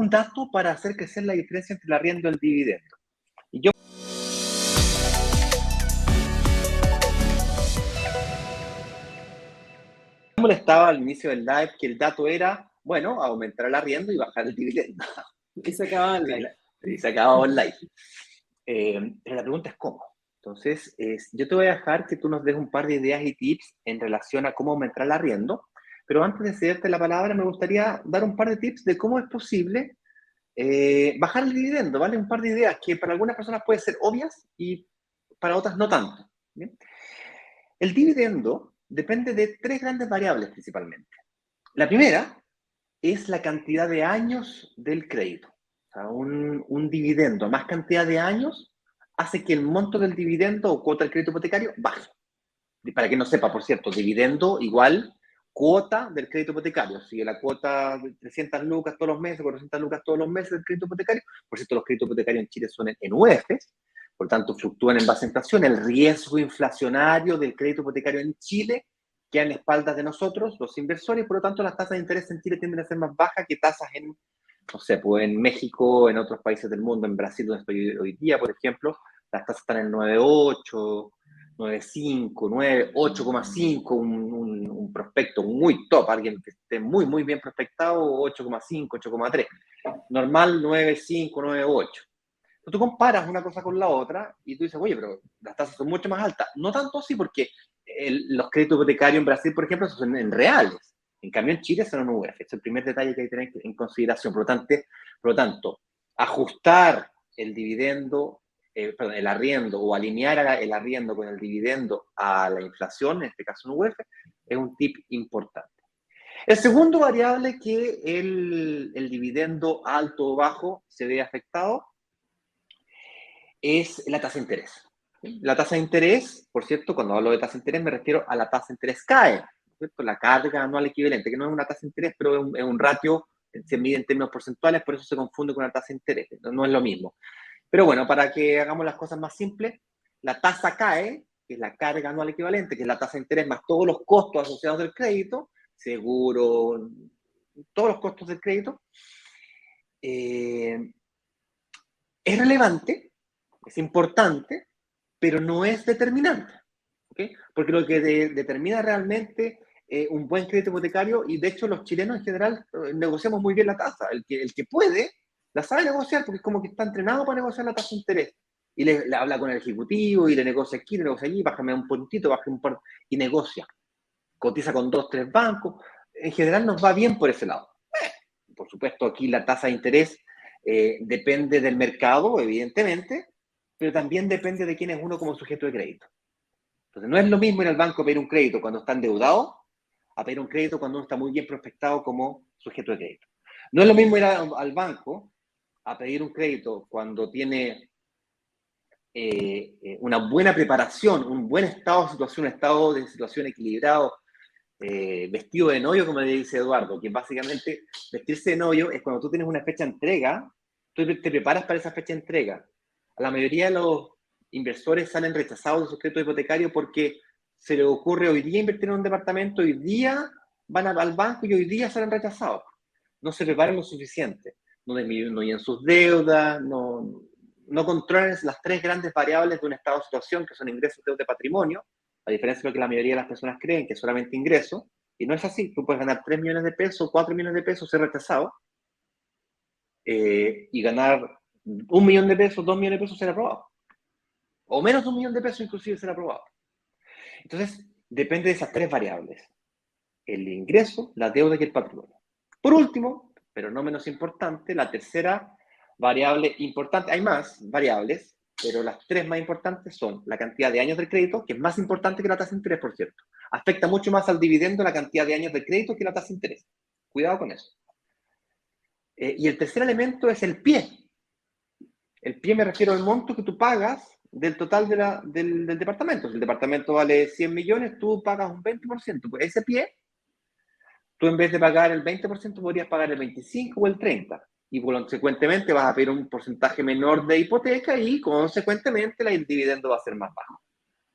un dato para hacer crecer la diferencia entre el arriendo y el dividendo. Y yo me molestaba al inicio del live que el dato era, bueno, aumentar el arriendo y bajar el dividendo. Y se acababa el live. Y se acababa el live. Pero la pregunta es cómo. Entonces, yo te voy a dejar que tú nos des un par de ideas y tips en relación a cómo aumentar el arriendo, pero antes de cederte la palabra, me gustaría dar un par de tips de cómo es posible bajar el dividendo, ¿vale? Un par de ideas que para algunas personas pueden ser obvias y para otras no tanto. ¿Bien? El dividendo depende de tres grandes variables principalmente. La primera es la cantidad de años del crédito. O sea, un dividendo a más cantidad de años hace que el monto del dividendo o cuota del crédito hipotecario baje. Para que no sepa, por cierto, dividendo igual cuota del crédito hipotecario. Si la cuota de 300 lucas todos los meses, 400 lucas todos los meses del crédito hipotecario, por cierto, los créditos hipotecarios en Chile son en UEFs, por tanto fluctúan en base a inflación. El riesgo inflacionario del crédito hipotecario en Chile queda en espaldas de nosotros, los inversores, por lo tanto las tasas de interés en Chile tienden a ser más bajas que tasas en, no sé, pues en México, en otros países del mundo, en Brasil, donde estoy hoy día, por ejemplo, las tasas están en 9,8, 9,5, 9, 8,5, un prospecto muy top, alguien que esté muy, muy bien prospectado, 8,5, 8,3. Normal, 9,5, 9,8. Tú comparas una cosa con la otra y tú dices, oye, pero las tasas son mucho más altas. No tanto así porque los créditos hipotecarios en Brasil, por ejemplo, son en reales. En cambio, en Chile son en UF. Es el primer detalle que hay que tener en consideración. Por lo tanto, ajustar el dividendo, perdón, el arriendo o alinear el arriendo con el dividendo a la inflación, en este caso en UF, es un tip importante. El segundo variable que el dividendo alto o bajo se ve afectado es la tasa de interés. La tasa de interés, por cierto, cuando hablo de tasa de interés me refiero a la tasa de interés CAE, ¿cierto? La carga anual equivalente, que no es una tasa de interés, pero es un ratio, se mide en términos porcentuales, por eso se confunde con la tasa de interés, no es lo mismo. Pero bueno, para que hagamos las cosas más simples, la tasa CAE, que es la carga anual equivalente, que es la tasa de interés más todos los costos asociados del crédito, seguro, todos los costos del crédito, es relevante, es importante, pero no es determinante. ¿Okay? Porque lo que determina realmente un buen crédito hipotecario, y de hecho los chilenos en general negociamos muy bien la tasa. El que puede, la sabe negociar, porque es como que está entrenado para negociar la tasa de interés. Y le habla con el ejecutivo, y le negocia aquí, le negocia allí, bájame un puntito, bájame un par, y negocia. Cotiza con 2, 3 bancos. En general nos va bien por ese lado. Por supuesto, aquí la tasa de interés depende del mercado, evidentemente, pero también depende de quién es uno como sujeto de crédito. Entonces, no es lo mismo ir al banco a pedir un crédito cuando está endeudado a pedir un crédito cuando uno está muy bien prospectado como sujeto de crédito. No es lo mismo ir al banco a pedir un crédito cuando tiene una buena preparación, un buen estado de situación, un estado de situación equilibrado, vestido de novio, como le dice Eduardo, que básicamente vestirse de novio es cuando tú tienes una fecha de entrega, tú te preparas para esa fecha de entrega. A la mayoría de los inversores salen rechazados de sus créditos hipotecarios porque se les ocurre hoy día invertir en un departamento, hoy día van al banco y hoy día salen rechazados. No se preparan lo suficiente, no disminuyen sus deudas, no controlan las tres grandes variables de un estado de situación, que son ingresos, deuda y patrimonio, a diferencia de lo que la mayoría de las personas creen, que es solamente ingreso, y no es así. Tú puedes ganar 3 millones de pesos, 4 millones de pesos, ser rechazado, y ganar 1 millón de pesos, 2 millones de pesos, ser aprobado. O menos de 1 millón de pesos, inclusive, ser aprobado. Entonces, depende de esas tres variables: el ingreso, la deuda y el patrimonio. Por último, pero no menos importante, la tercera variable importante, hay más variables, pero las tres más importantes son la cantidad de años del crédito, que es más importante que la tasa de interés, por cierto. Afecta mucho más al dividendo la cantidad de años del crédito que la tasa de interés. Cuidado con eso. Y el tercer elemento es el pie. El pie me refiero al monto que tú pagas del total del departamento. Si el departamento vale 100 millones, tú pagas un 20%. Pues ese pie, tú en vez de pagar el 20%, podrías pagar el 25% o el 30%. Y consecuentemente vas a pedir un porcentaje menor de hipoteca y consecuentemente el dividendo va a ser más bajo.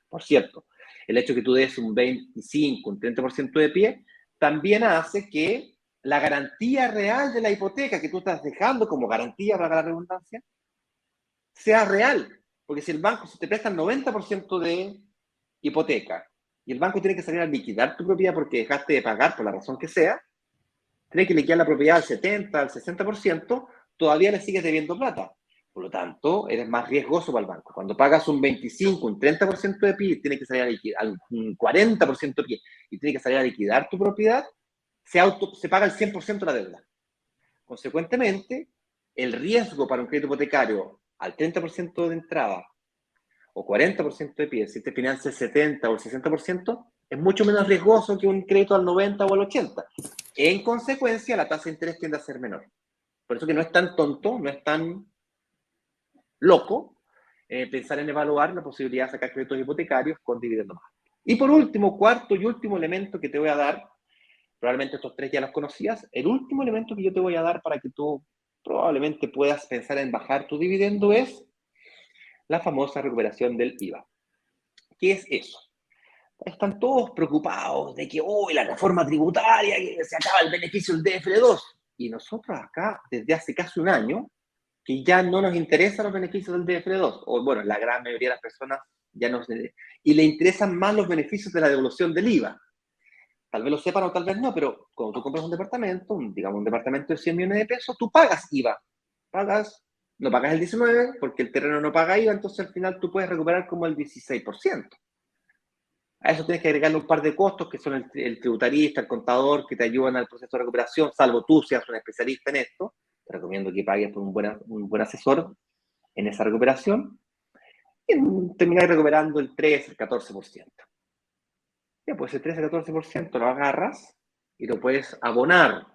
Por cierto, el hecho de que tú des un 25, un 30% de pie, también hace que la garantía real de la hipoteca que tú estás dejando como garantía, para la redundancia, sea real. Porque si el banco, si te presta el 90% de hipoteca y el banco tiene que salir a liquidar tu propiedad porque dejaste de pagar por la razón que sea, tiene que liquidar la propiedad al 70, al 60%, todavía le sigues debiendo plata. Por lo tanto, eres más riesgoso para el banco. Cuando pagas un 25, un 30% de PIB, tiene que salir a liquidar, un 40% de PIB, y tiene que salir a liquidar tu propiedad, se paga el 100% de la deuda. Consecuentemente, el riesgo para un crédito hipotecario al 30% de entrada o 40% de PIB, si te financia el 70 o el 60%, es mucho menos riesgoso que un crédito al 90 o al 80. En consecuencia, la tasa de interés tiende a ser menor. Por eso que no es tan tonto, no es tan loco pensar en evaluar la posibilidad de sacar créditos hipotecarios con dividendos más. Y por último, cuarto y último elemento que te voy a dar, probablemente estos tres ya los conocías, el último elemento que yo te voy a dar para que tú probablemente puedas pensar en bajar tu dividendo es la famosa recuperación del IVA. ¿Qué es eso? Están todos preocupados de que hoy la reforma tributaria, que se acaba el beneficio del DFL2. Y nosotros acá, desde hace casi un año, que ya no nos interesan los beneficios del DFL2, o bueno, la gran mayoría de las personas ya no y le interesan más los beneficios de la devolución del IVA. Tal vez lo sepan o tal vez no, pero cuando tú compras un departamento, digamos un departamento de 100 millones de pesos, tú pagas IVA. No pagas el 19% porque el terreno no paga IVA, entonces al final tú puedes recuperar como el 16%. A eso tienes que agregarle un par de costos que son el tributarista, el contador, que te ayudan al proceso de recuperación, salvo tú seas un especialista en esto. Te recomiendo que pagues por un buen asesor en esa recuperación y termináis recuperando el 3, el 14%. Ya, pues el 13, 14% lo agarras y lo puedes abonar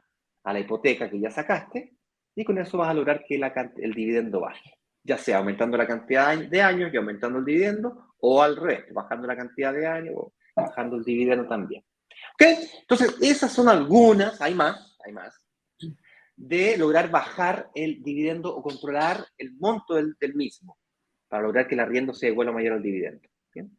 a la hipoteca que ya sacaste y con eso vas a lograr que el dividendo baje. Ya sea aumentando la cantidad de años y aumentando el dividendo o al revés, bajando la cantidad de años o bajando el dividendo también. ¿Ok? Entonces, esas son algunas, hay más, de lograr bajar el dividendo o controlar el monto del mismo para lograr que el arriendo se devuelva mayor al dividendo. ¿Bien?